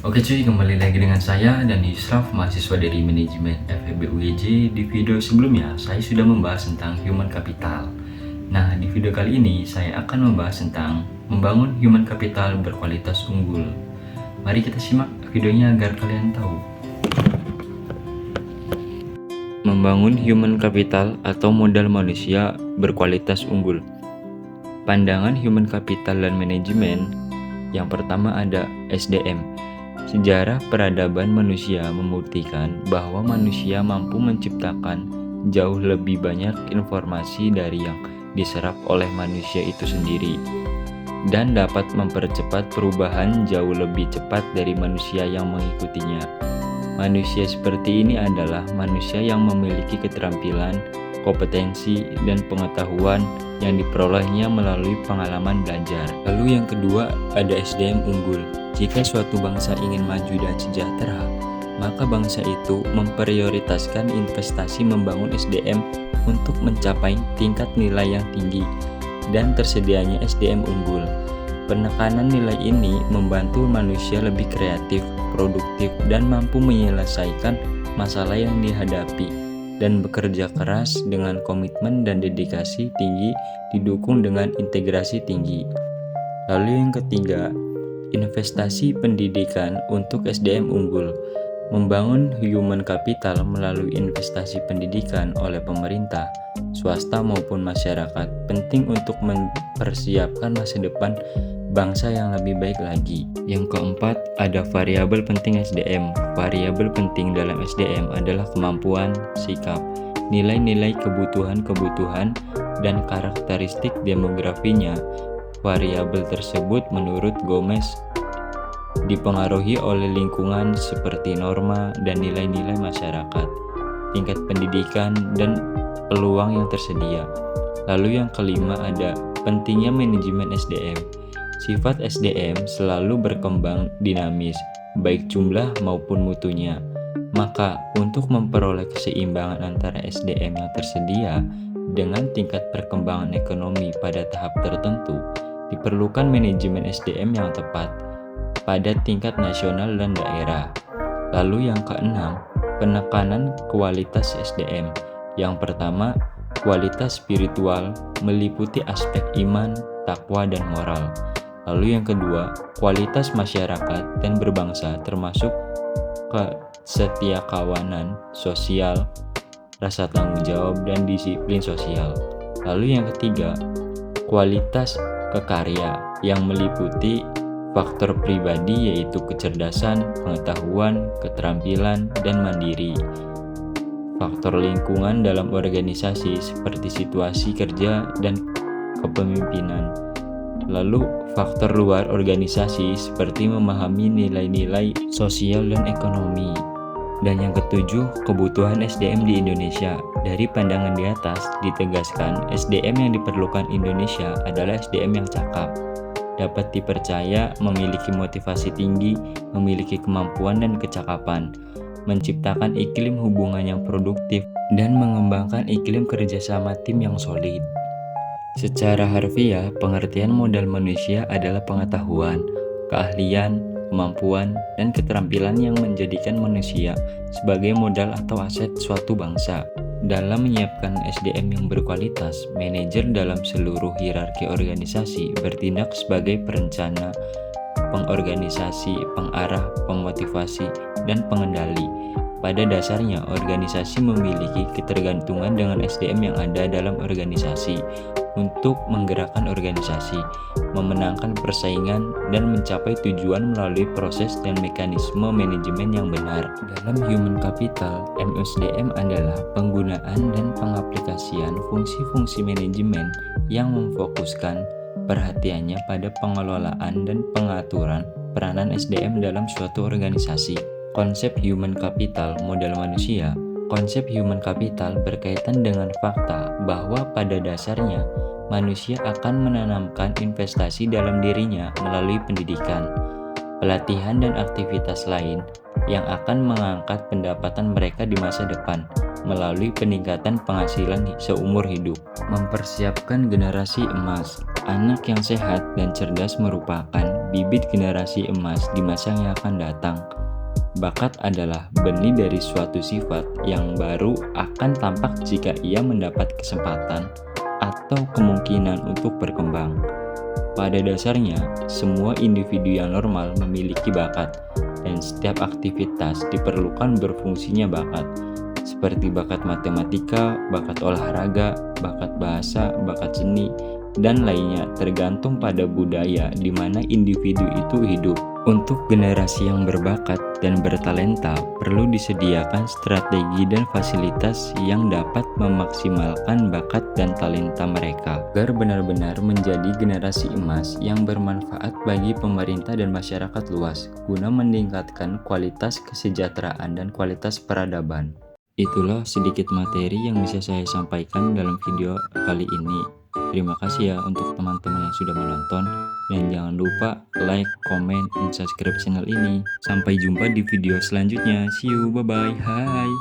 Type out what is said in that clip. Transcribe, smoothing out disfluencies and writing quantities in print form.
Oke cuy, kembali lagi dengan saya dan Yusraf, mahasiswa dari Manajemen FEB UIJ. Di video sebelumnya, saya sudah membahas tentang human capital. Nah, di video kali ini, saya akan membahas tentang membangun human capital berkualitas unggul. Mari kita simak videonya agar kalian tahu. Membangun human capital atau modal manusia berkualitas unggul. Pandangan human capital dan manajemen. Yang pertama ada SDM. Sejarah peradaban manusia membuktikan bahwa manusia mampu menciptakan jauh lebih banyak informasi dari yang diserap oleh manusia itu sendiri, dan dapat mempercepat perubahan jauh lebih cepat dari manusia yang mengikutinya. Manusia seperti ini adalah manusia yang memiliki keterampilan, kompetensi, dan pengetahuan yang diperolehnya melalui pengalaman belajar. Lalu yang kedua ada SDM unggul. Jika suatu bangsa ingin maju dan sejahtera, maka bangsa itu memprioritaskan investasi membangun SDM untuk mencapai tingkat nilai yang tinggi dan tersedianya SDM unggul. Penekanan nilai ini membantu manusia lebih kreatif, produktif, dan mampu menyelesaikan masalah yang dihadapi, dan bekerja keras dengan komitmen dan dedikasi tinggi didukung dengan integrasi tinggi. Lalu yang ketiga, investasi pendidikan untuk SDM unggul. Membangun human capital melalui investasi pendidikan oleh pemerintah, swasta maupun masyarakat penting untuk mempersiapkan masa depan bangsa yang lebih baik lagi. Yang keempat, ada variabel penting SDM. Variabel penting dalam SDM adalah kemampuan, sikap, nilai-nilai kebutuhan, dan karakteristik demografinya. Variabel tersebut menurut Gomez dipengaruhi oleh lingkungan seperti norma dan nilai-nilai masyarakat, tingkat pendidikan, dan peluang yang tersedia. Lalu yang kelima ada pentingnya manajemen SDM. Sifat SDM selalu berkembang dinamis, baik jumlah maupun mutunya. Maka untuk memperoleh keseimbangan antara SDM yang tersedia dengan tingkat perkembangan ekonomi pada tahap tertentu, diperlukan manajemen SDM yang tepat pada tingkat nasional dan daerah. Lalu yang keenam, penekanan kualitas SDM. Yang pertama, kualitas spiritual meliputi aspek iman, takwa, dan moral. Lalu yang kedua, kualitas masyarakat dan berbangsa termasuk kesetiakawanan sosial, rasa tanggung jawab, dan disiplin sosial. Lalu yang ketiga, kualitas kekarya yang meliputi faktor pribadi yaitu kecerdasan, pengetahuan, keterampilan, dan mandiri. Faktor lingkungan dalam organisasi seperti situasi kerja dan kepemimpinan. Lalu faktor luar organisasi seperti memahami nilai-nilai sosial dan ekonomi. Dan yang ketujuh, kebutuhan SDM di Indonesia. Dari pandangan di atas ditegaskan SDM yang diperlukan Indonesia adalah SDM yang cakap, dapat dipercaya, memiliki motivasi tinggi, memiliki kemampuan dan kecakapan, menciptakan iklim hubungan yang produktif, dan mengembangkan iklim kerjasama tim yang solid. Secara harfiah, pengertian modal manusia adalah pengetahuan, keahlian, kemampuan, dan keterampilan yang menjadikan manusia sebagai modal atau aset suatu bangsa. Dalam menyiapkan SDM yang berkualitas, manajer dalam seluruh hierarki organisasi bertindak sebagai perencana, pengorganisasi, pengarah, pemotivasi, dan pengendali. Pada dasarnya, organisasi memiliki ketergantungan dengan SDM yang ada dalam organisasi untuk menggerakkan organisasi, memenangkan persaingan, dan mencapai tujuan melalui proses dan mekanisme manajemen yang benar. Dalam human capital, MSDM adalah penggunaan dan pengaplikasian fungsi-fungsi manajemen yang memfokuskan perhatiannya pada pengelolaan dan pengaturan peranan SDM dalam suatu organisasi. Konsep human capital modal manusia. Konsep human capital berkaitan dengan fakta bahwa pada dasarnya manusia akan menanamkan investasi dalam dirinya melalui pendidikan, pelatihan, dan aktivitas lain yang akan mengangkat pendapatan mereka di masa depan melalui peningkatan penghasilan seumur hidup. Mempersiapkan generasi emas. Anak yang sehat dan cerdas merupakan bibit generasi emas di masa yang akan datang. Bakat adalah benih dari suatu sifat yang baru akan tampak jika ia mendapat kesempatan atau kemungkinan untuk berkembang. Pada dasarnya, semua individu yang normal memiliki bakat, dan setiap aktivitas diperlukan berfungsinya bakat, seperti bakat matematika, bakat olahraga, bakat bahasa, bakat seni, dan lainnya tergantung pada budaya di mana individu itu hidup. Untuk generasi yang berbakat dan bertalenta, perlu disediakan strategi dan fasilitas yang dapat memaksimalkan bakat dan talenta mereka, agar benar-benar menjadi generasi emas yang bermanfaat bagi pemerintah dan masyarakat luas, guna meningkatkan kualitas kesejahteraan dan kualitas peradaban. Itulah sedikit materi yang bisa saya sampaikan dalam video kali ini. Terima kasih ya untuk teman-teman yang sudah menonton, dan jangan lupa like, comment, dan subscribe channel ini. Sampai jumpa di video selanjutnya. See you, bye-bye, hai.